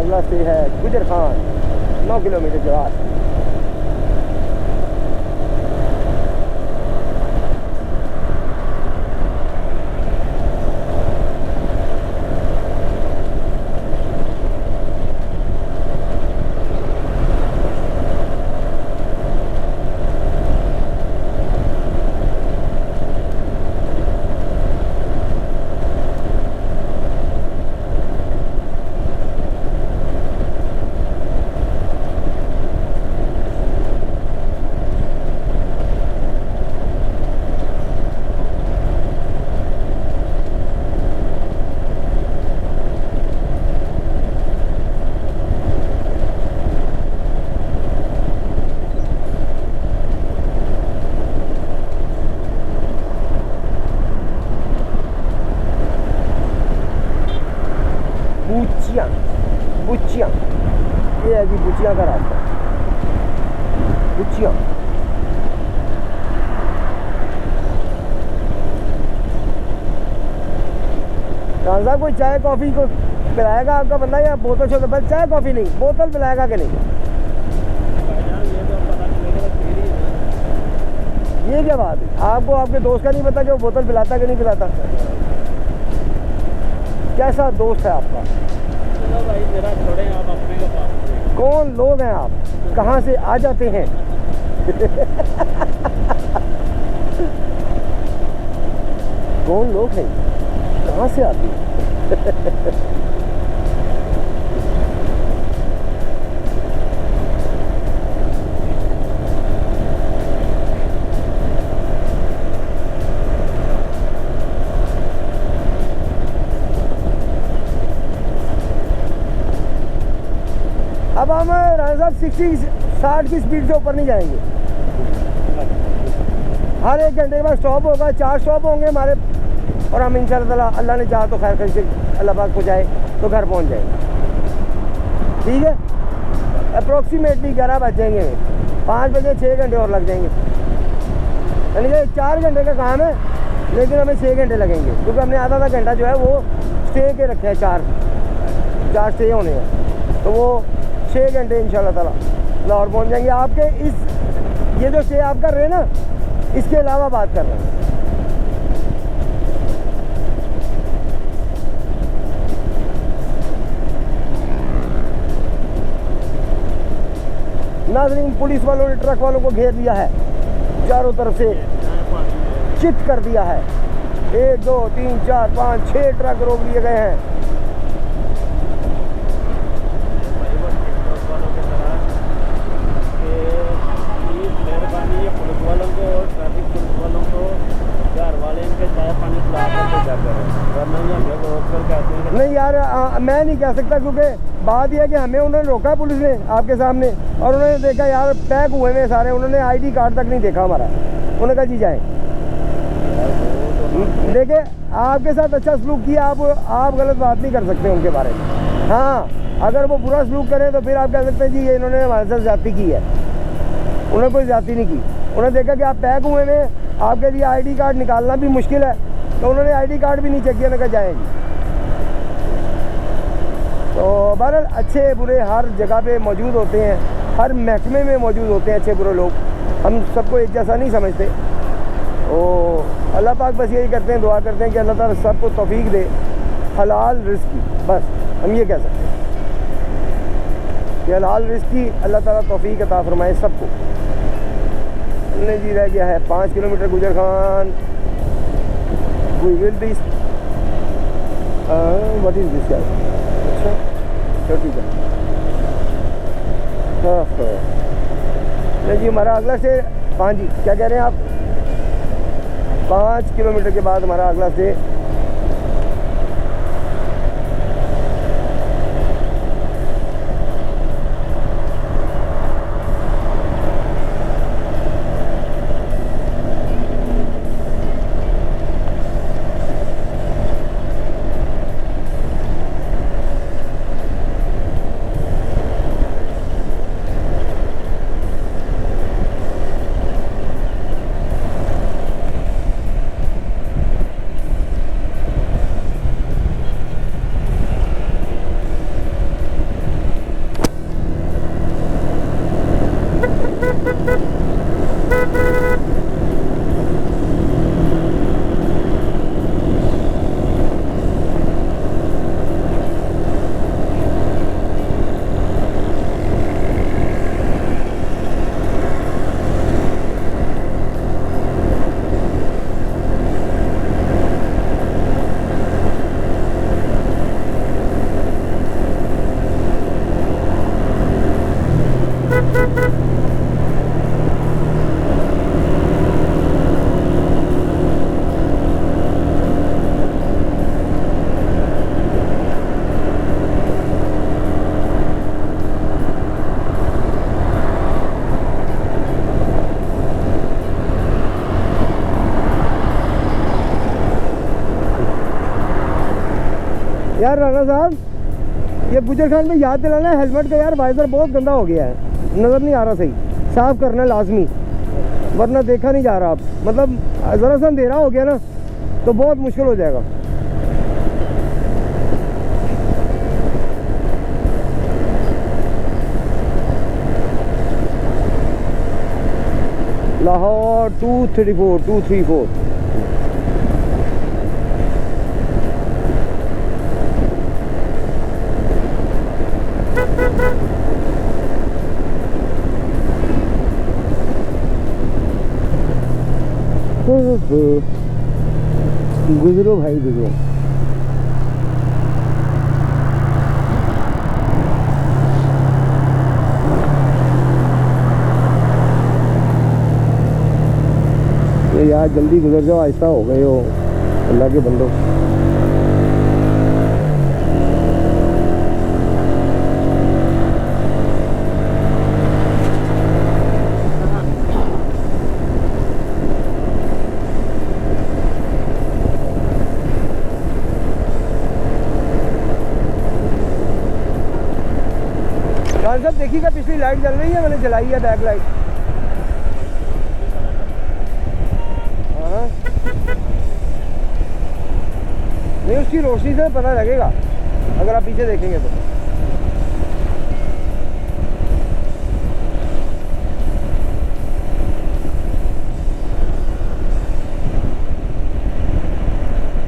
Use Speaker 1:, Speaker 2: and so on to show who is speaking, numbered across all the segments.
Speaker 1: अगला स्टे है गुजर खान, 9 किलोमीटर के बाद। बुचियाँ, ये है जी बुचियाँ का रास्ता। बुचियाँ राजा कोई चाय कॉफ़ी को पिलाएगा आपका बंदा, या बोतल छोड़, बस चाय कॉफ़ी नहीं, बोतल पिलाएगा कि नहीं? ये क्या बात है? आपको आपके दोस्त का नहीं पता कि वो बोतल पिलाता कि नहीं पिलाता? कैसा दोस्त है आपका?
Speaker 2: चलो भाई मेरा छोड़ें, आप अपने के पास।
Speaker 1: कौन लोग हैं आप? कहाँ से आ जाते हैं? कौन लोग हैं? कहाँ से आते हैं? अब हम राजा साहब 60 की स्पीड से ऊपर नहीं जाएंगे। हर 1 घंटे के बाद स्टॉप होगा, 4 स्टॉप होंगे हमारे, और हम इंशाल्लाह अल्लाह ने चाहा तो खैर खैर से अल्लाह पाक को जाए तो घर पहुंच जाएंगे। ठीक है, अप्रोक्सीमेटली 11 बजेंगे, 5 बजे 6 घंटे और लग जाएंगे। यानी कि 4 घंटे का काम है, लेकिन हमें 6 घंटे लगेंगे, क्योंकि हमने आधा घंटा जो है वो स्टे के रखे हैं, 4 स्टे होने हैं, तो वो 6 घंटे इंशाल्लाह ताला लाहौर पहुंच जाएंगे। आपके इस ये जो स्टे आप कर रहे हैं ना, इसके अलावा बात कर रहे हैं। नाज़रीन, पुलिस वालों ने ट्रक वालों को घेर लिया है, चारों तरफ से चित कर दिया है। 1 2 3 4 5 6 ट्रक रोक लिए गए हैं। नहीं यार, मैं नहीं कह सकता, क्योंकि बात यह है कि हमें उन्होंने रोका पुलिस ने आपके सामने, और उन्होंने देखा यार पैक हुए हैं सारे, उन्होंने आईडी कार्ड तक नहीं देखा हमारा, उन्होंने कहा जी जाए। देखिए आपके साथ अच्छा सलूक किया, आप गलत बात नहीं कर सकते उनके बारे में। हाँ, अगर वो बुरा सलूक करें तो फिर आप कह सकते हैं जी ये इन्होंने हमारे साथ ज्यादती की है। उन्होंने कोई ज्यादती नहीं की, उन्होंने देखा कि आप पैक हुए हैं, आपके लिए आईडी कार्ड निकालना भी मुश्किल है, तो उन्होंने आईडी कार्ड भी नहीं चेक किया, उन्होंने कहा जाएंगे। तो बहरहाल अच्छे बुरे हर जगह पे मौजूद होते हैं, हर महकमे में मौजूद होते हैं अच्छे बुरे लोग, हम सबको एक जैसा नहीं समझते। तो अल्लाह पाक बस यही करते हैं, दुआ करते हैं कि अल्लाह ताला सबको तौफीक दे हलाल रिज़्क़ की, बस हम ये कह सकते हैं कि हलाल रिज़्क़ की अल्लाह ताला तौफीक अता फरमाए सबको। हमने जी रह गया है 5 kilometre Gujar Khan. We will be what is this guys? अच्छा तो ठीक है। नहीं जी, हमारा अगला से 5 जी क्या कह रहे हैं आप? 5 किलोमीटर के बाद हमारा अगला से यार राणा साहब, ये गुजर खान में याद दिलाना है हेलमेट का यार, वाइजर बहुत गंदा हो गया है, नज़र नहीं आ रहा सही, साफ़ करना है लाजमी, वरना देखा नहीं जा रहा। आप मतलब ज़रा सा अंधेरा हो गया ना तो बहुत मुश्किल हो जाएगा। लाहौर 234 गुजरो भाई गुजरो। ये यार जल्दी गुजर जाओ, आहिस्ता हो गए हो अल्लाह के बंदो। खान साहब देखिएगा, पिछली लाइट जल रही है, मैंने जलाई है बैक लाइट। हाँ नहीं, उसकी रोशनी से पता लगेगा अगर आप पीछे देखेंगे तो।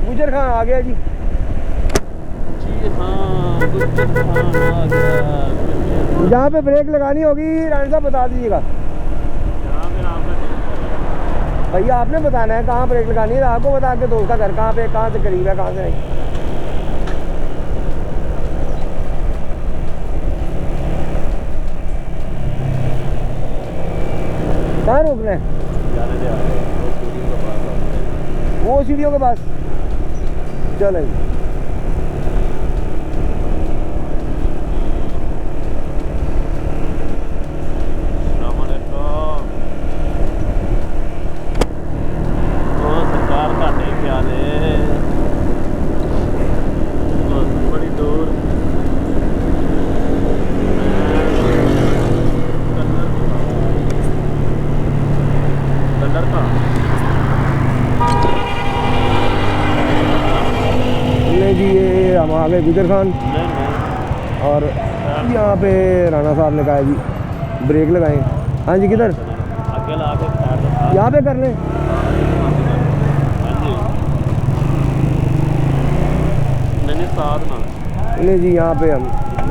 Speaker 1: गुजर खान आ गया जी।
Speaker 2: हाँ, गुजर खान आ गया।
Speaker 1: जहाँ पे ब्रेक लगानी होगी राणा साहब बता दीजिएगा। भैया आपने बताना है कहाँ ब्रेक लगानी है, आपको बता के दोस्त का घर कहाँ पे, कहाँ से करीब है, कहाँ से नहीं। कहाँ रोकना है? वो सीढ़ियों के पास चले। हम आ गए गुजर खान, और यहाँ पे राणा साहब ने कहा जी ब्रेक लगाएं। हाँ जी, किधर? यहाँ पे कर लें। नहीं जी, यहाँ पे हम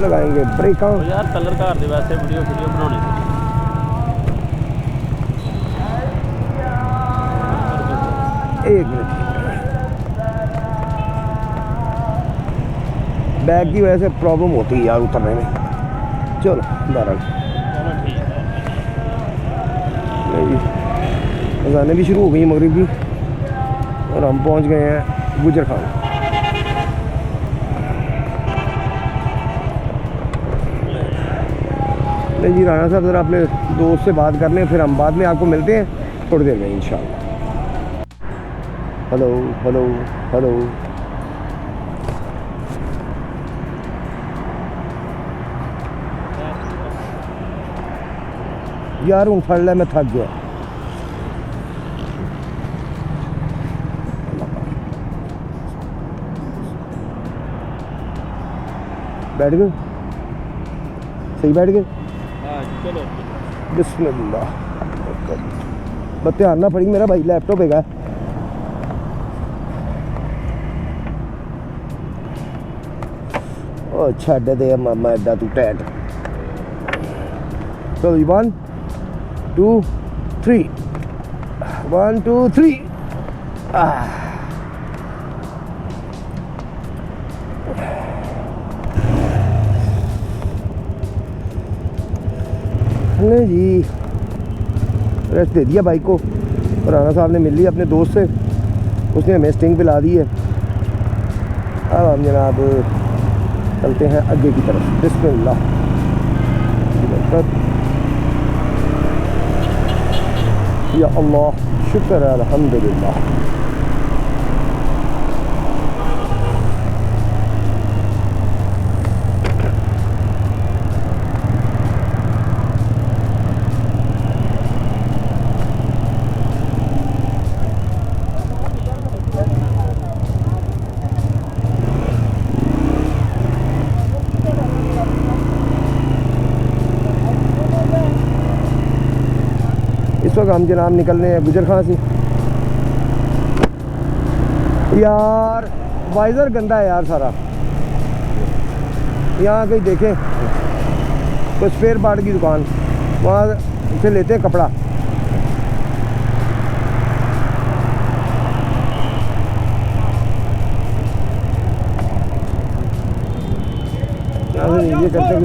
Speaker 1: लगाएंगे ब्रेक।
Speaker 2: यार कलर घर दे वैसे वीडियो बनाने
Speaker 1: एक मिनट, बैग की वजह से प्रॉब्लम होती है यार उतरने में। चलो बहरहाल अज़ानें भी शुरू हो गई मगरिब की, और हम पहुंच गए हैं गुजर खान। नहीं जी राणा साहब, ज़रा अपने दोस्त से बात कर लें, फिर हम बाद में आपको मिलते हैं थोड़ी देर में इंशाल्लाह। Hello hello hello. यार हूँ फड़ लिया, मैं थक गया। बैठ गए? सही बैठ गए?
Speaker 2: चलो
Speaker 1: बिस्मिल्लाह। बस ध्यान ना फड़ी मेरा भाई, लैपटॉप है। ओ छड़ दे मामा एडा तू टैट। चलो 1 2 3 1 2 3। नहीं जी, रेस्ट दे दिया बाइक को। राणा साहब ने मिल लिया अपने दोस्त से, उसने हमें स्टिंग पिला दी है। अब हम जनाब चलते हैं आगे की तरफ। बिस्मिल्लाह। या अल्लाह, शुक्र है, अल्हम्दुलिल्लाह। वक्त हम जनाब निकलने हैं गुजर खां से। यार वाइज़र गंदा है यार सारा। यहाँ कहीं देखें तो स्पेयर पार्ट की दुकान, वहाँ से लेते हैं कपड़ा। ये करते हैं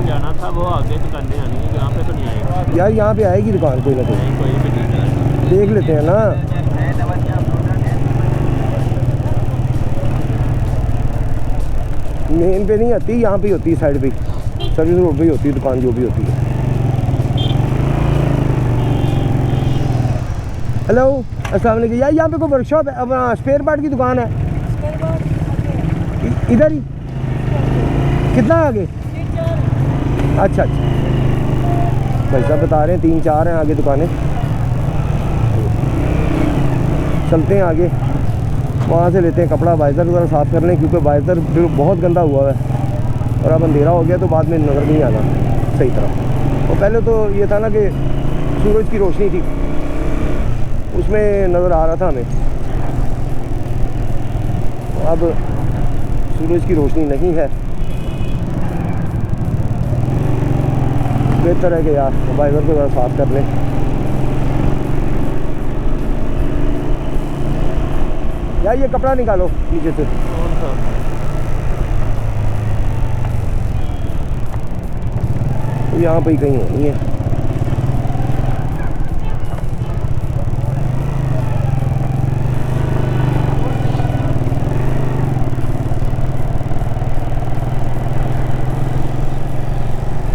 Speaker 2: जाना था, वो आगे दुकानें आनी है, यहाँ पे तो नहीं आएगी
Speaker 1: यार। यहाँ पे आएगी दुकान कोई ना कोई,
Speaker 2: कोई भी नहीं।
Speaker 1: देख लेते हैं ना। मेन पे नहीं आती, यहाँ पे होती है, साइड पे सर्विस रोड पे ही होती है दुकान जो भी होती है। हेलो अस्सलाम वालेकुम यार, यहाँ पे कोई वर्कशॉप है, अब स्पेयर पार्ट की दुकान है इधर ही? कितना आगे? अच्छा अच्छा, भाई साहब बता रहे हैं 3-4 हैं आगे दुकानें। चलते हैं आगे, वहाँ से लेते हैं कपड़ा, वाइज़र वगैरह साफ़ कर लें, क्योंकि वाइज़र बहुत गंदा हुआ है और अब अंधेरा हो गया तो बाद में नज़र नहीं आना सही तरह। और पहले तो ये था ना कि सूरज की रोशनी थी, उसमें नज़र आ रहा था हमें, अब सूरज की रोशनी नहीं है। बेहतर है कि यार वाइज़र को ज़रा साफ़ कर लें। यार ये कपड़ा निकालो नीचे से। यहाँ पे ही कहीं होनी है।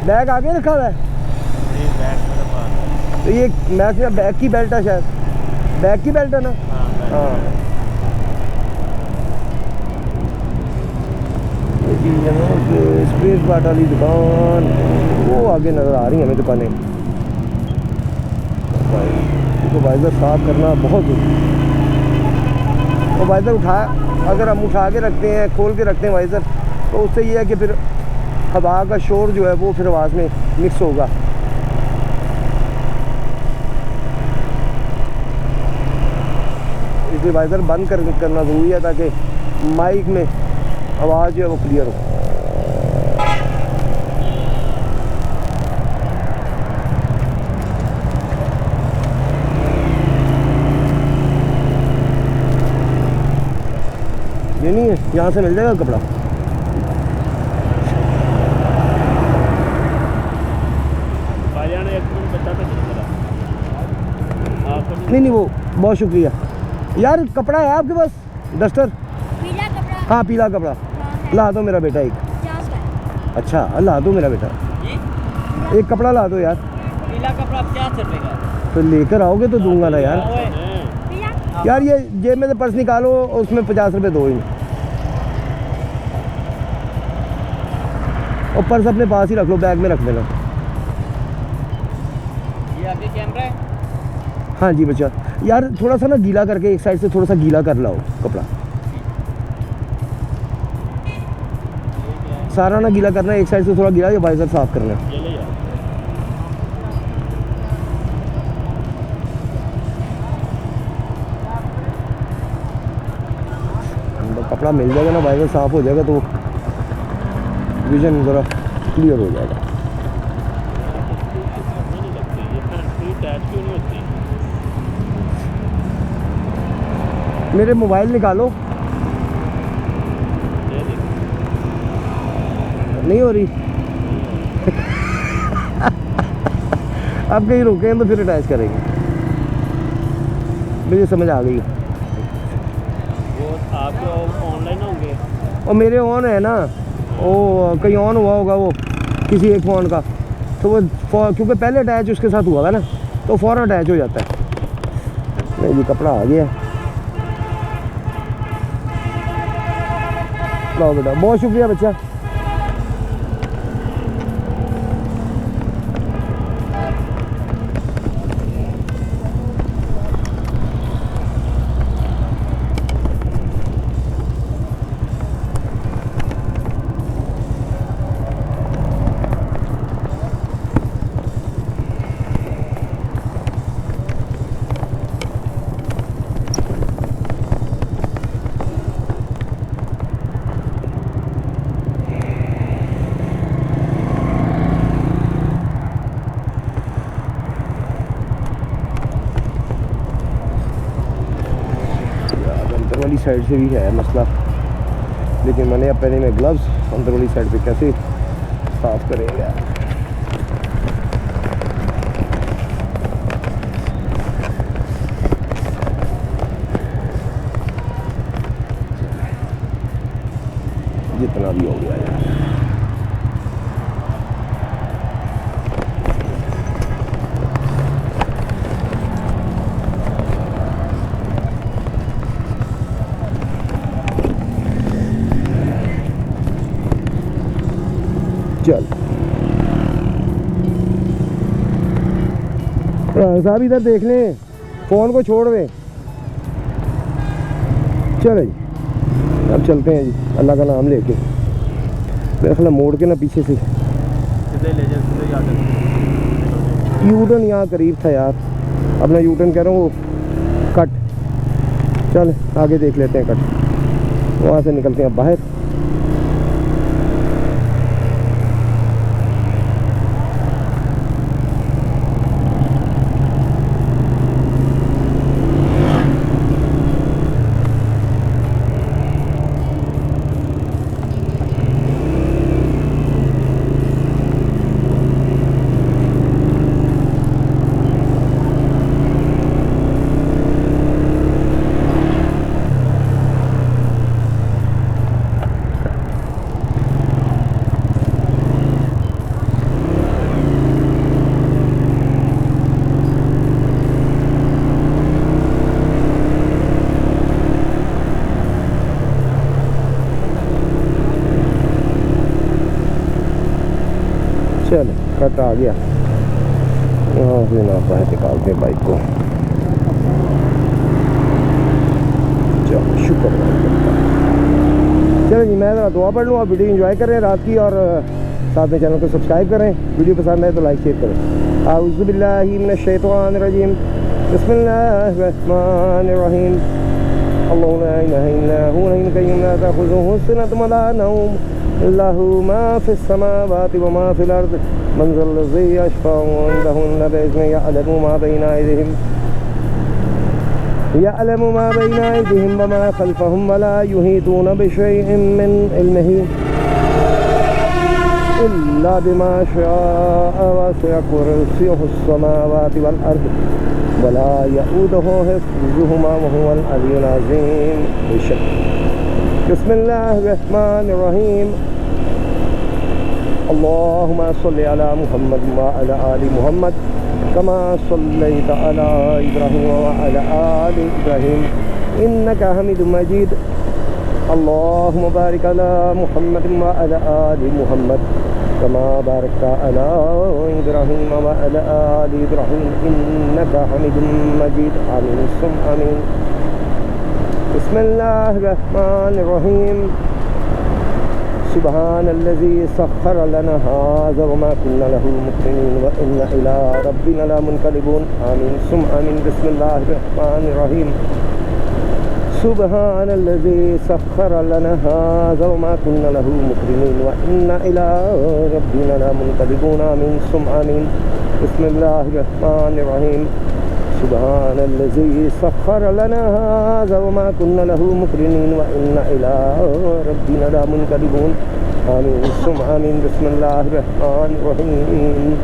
Speaker 1: बैग आगे रखा हुआ है?
Speaker 2: नहीं, बैग मेरे पास है।
Speaker 1: तो ये मैं समझा बैग की बेल्ट है, शायद बैग की बेल्ट है ना? हाँ स्पेयर पार्ट वाली दुकान वो आगे नज़र आ रही है हमें दुकानें। तो वाइज़र साफ़ करना बहुत ज़रूरी है। और वाइज़र अगर हम उठा के रखते हैं, खोल के रखते हैं वाइज़र, तो उससे ये है कि फिर हवा का शोर जो है वो फिर आवाज़ में मिक्स होगा। इसलिए वाइज़र बंद करना ज़रूरी है ताकि माइक में आवाज़ जो है वो क्लियर हो। ये नहीं है, यहाँ से मिल जाएगा कपड़ा। नहीं वो बहुत शुक्रिया यार। कपड़ा है आपके पास? डस्टर?
Speaker 3: पीला कपड़ा?
Speaker 1: हाँ पीला कपड़ा ला दो मेरा बेटा एक। अच्छा ला दो मेरा बेटा एक कपड़ा ला दो यार।
Speaker 2: पीला कपड़ा 50 रुपए का।
Speaker 1: तो लेकर आओगे तो दूंगा ना यार। यार ये जेब में से पर्स निकालो, उसमें 50 रुपये दो ही। और पर्स अपने पास ही रख लो, बैग में रख देना।
Speaker 2: ये आगे कैमरा है?
Speaker 1: हाँ जी बच्चा। यार थोड़ा सा ना गीला करके, एक साइड से थोड़ा सा गीला कर लाओ कपड़ा, सारा ना गीला करना है, एक साइड से थोड़ा गीला, ये वाइज़र साफ करना है। कपड़ा मिल जाएगा ना, वाइज़र साफ हो जाएगा तो विजन ज़रा क्लियर हो जाएगा। मेरे मोबाइल निकालो। नहीं हो रही अब कहीं रुके हैं तो फिर अटैच करेंगे। मुझे समझ आ गई।
Speaker 2: वो आपके ऑनलाइन होंगे
Speaker 1: और मेरे ऑन है ना, वो कहीं ऑन हुआ होगा वो किसी एक फ़ोन का, तो वो क्योंकि पहले अटैच उसके साथ हुआ था ना, तो फ़ौरन अटैच हो जाता है। नहीं जी कपड़ा आ गया। लो बेटा, बहुत शुक्रिया बच्चा। साइड से भी है मसला, लेकिन मैंने अब पहने में ग्लव्स, अंदर वाली साइड पे कैसे साफ करेंगे। जितना भी हो गया यार, चल साहब इधर देख लें, फ़ोन को छोड़ दें। चले जी अब चलते हैं जी, अल्लाह का नाम लेके। मेरा ख्याल मोड़ के ना पीछे से यूटर्न यहाँ करीब था यार, अपना यूटर्न कह रहा हूँ वो कट। चल आगे देख लेते हैं कट, वहाँ से निकलते हैं बाहर। चल कट आ गया, यहाँ से ना बाहर निकालते हैं बाइक को। चलो शुक्र। चलो जी मैं ज़रा दुआ पढ़ लूँ, आप वीडियो एंजॉय करें रात की, और साथ में चैनल को सब्सक्राइब करें। वीडियो पसंद आए तो लाइक शेयर करें। आऊज़ु बिल्लाहि मिनश शैतानिर रजीम, बिस्मिल्लाहिर रहमानिर रहीम। अल्लाहु ला इलाहा इल्ला हुवल हय्युल क़य्यूम ला तअख़ुज़ुहु सिनतुन व ला नौम लहू मा फ़िस समावाति व मा फ़िल अर्ज़ मन ज़ल्लज़ी यशफ़अउ इंदहु इल्ला बिइज़्निहि यअलमु मा बैना अयदीहिम व मा ख़ल्फ़हुम व ला युहीतूना बिशैइन मिन इल्मिही इल्ला बिमा शाअ वसिअ कुर्सियुहुस समावाति वल अर्ज़ व ला यऊदुहु हिफ़्ज़ुहुमा व हुवल अलियुल अज़ीम। बिस्मिल्लाहिर रहमानिर रहीम। अल्लाहुम्मा सल्लि अला मुहम्मद व अला आलि मुहम्मद कमा सल्लैता अला इब्राहीम व अला आलि इब्राहीम इन्नका हमीदुम मजीद। अल्लाहुम्मा बारिक अला मुहम्मद व अला आलि मुहम्मद कमा बारकता अला इब्राहीम व अला आलि इब्राहीम इन्नका हमीदुम मजीद। आमीन सुम्मा आमीन। बिस्मिल्लाहिर रहमानिर रहीम। सुब्हानल्लज़ी सख़्ख़र लना हाज़ा व मा कुन्ना लहू मुक़रिनीन व इन्ना इला रब्बिना लमुनक़लिबून। आमीन सुम्मा आमीन। बिस्मिल्लाहिर रहमानिर रहीम। सुब्हानल्लज़ी सख़्ख़र लना हाज़ा व मा कुन्ना लहू मुक़रिनीन व इन्ना इला रब्बिना लमुनक़लिबून। आमीन सुम्मा आमीन। बिस्मिल्लाहिर रहमानिर रहीम। सुब्हानल्लज़ी सख़्ख़र लना हाज़ा व मा कुन्ना लहू मुक़रिनीन व इन्ना इला रब्बिना लमुनक़लिबून। आमीन सुम्मा आमीन। बिस्मिल्लाहिर रहमानिर रहीम।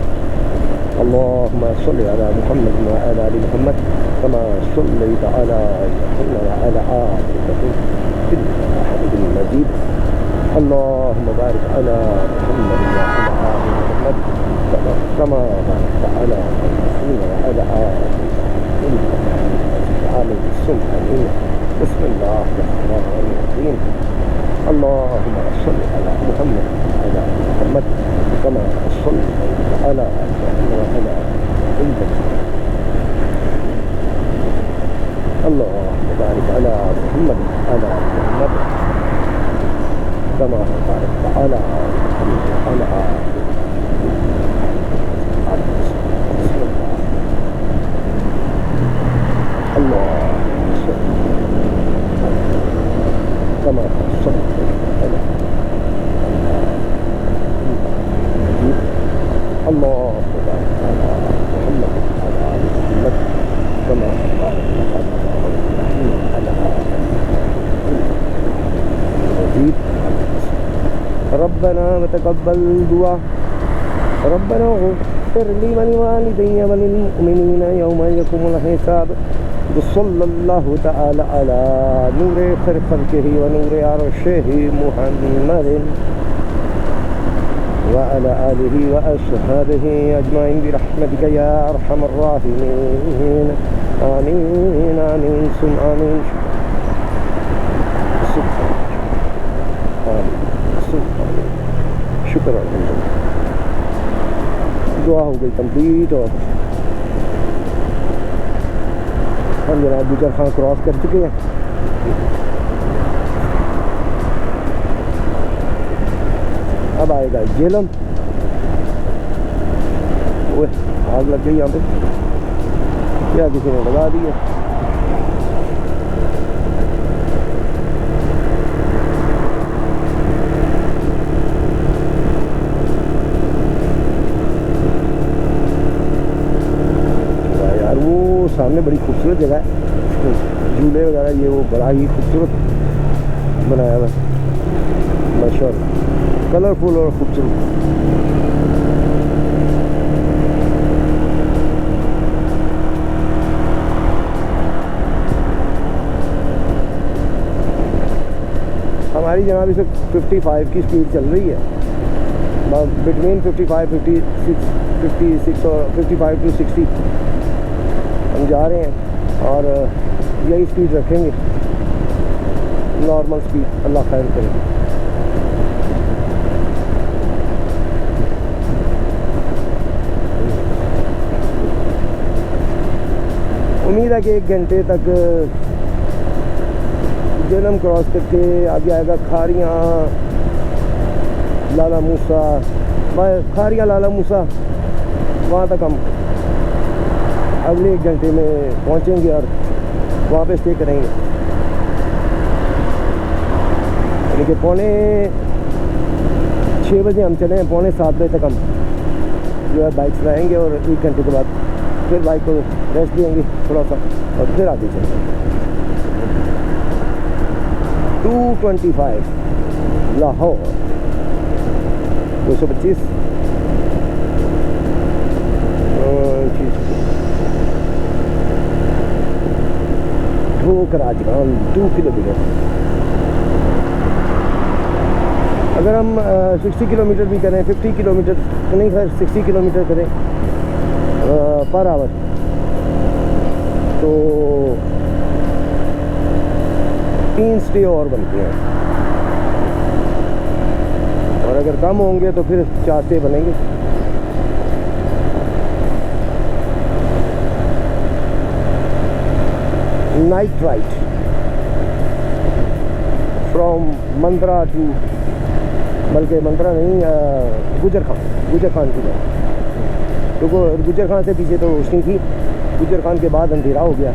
Speaker 1: अल्लाहुम्मा सल्लि अला मुहम्मद व अला आलि मुहम्मद कमा सल्लैता अला इब्राहीम व अला आलि इब्राहीम इन्नका हमीदुम मजीद। अल्लाहुम्मा बारिक अला मुहम्मद व अला आलि मुहम्मद कमा बारकता अला इब्राहीम व अला आलि आमीन सुम्मा आमीन। बिस्मिल्लाहिर रहमानिर रहीम। अल्लाहुम्मा सल्लि अला मुहम्मद व अला आलि मुहम्मद कमा सल्लैता अला इब्राहीम व अला आलि इब्राहीम। अल्लाहुम्मा बारिक अला मुहम्मद व अला आलि मुहम्मद कमा बारकता अला इब्राहीम व अला आलि रब्बना व तक़ब्बल दुआ रब्बना इग़फ़िर ली व लिवालिदैया व लिल-मुअ्मिनीना यौम यक़ूमुल हिसाब सल्लल्लाहु तआला अला नूरे ख़ल्क़िही व नूरे अर्शिही मुहम्मदिन व अला आलिही व अस्हाबिही अजमाइन बिरहमतिका या अरहमर राहिमीन आमीन आमीन सुम आमीन शुक्र अल्हम्दुलिल्लाह। दुआ हो गई कंप्लीट और हम जनाब गुजर खां क्रॉस कर चुके हैं। अब आएगा झेलम। ओए आग लग गई यहाँ पे, क्या किसी ने लगा दी है। सामने बड़ी खूबसूरत जगह है, झूले वगैरह ये वो बड़ा ही खूबसूरत बनाया हुआ है माशाअल्लाह, कलरफुल और खूबसूरत। हमारी जनाब इसे 55 की स्पीड चल रही है, बिटवीन 55, 56 और 55 to 60 हम जा रहे हैं और यही स्पीड रखेंगे, नॉर्मल स्पीड, अल्लाह खैर करे। उम्मीद है कि 1 घंटे तक झेलम क्रॉस करके आगे आएगा खारियाँ लाला मूसा, खारियाँ लाला मूसा, वहाँ तक हम अगले 1 घंटे में पहुंचेंगे और वहाँ पे स्टे करेंगे। यानी कि 6:45 बजे हम चले हैं, 7:45 बजे तक हम जो है बाइक चलाएँगे और 1 घंटे के बाद फिर बाइक को रेस्ट देंगे थोड़ा सा और फिर आगे चलेंगे। 225 लाहौर 225 कराचीगंज 2 किलोमीटर। अगर हम 60 किलोमीटर भी करें, 50 किलोमीटर नहीं खैर 60 किलोमीटर करें पर आवर तो 3 स्टे और बनते हैं, और अगर कम होंगे तो फिर 4 स्टे बनेंगे। Night ride from Mandra to, बल्कि मंदरा नहीं गुजर खान की तरफ, क्योंकि गुजर खान से पीछे तो रोशनी थी, गुजर खान के बाद अंधेरा हो गया।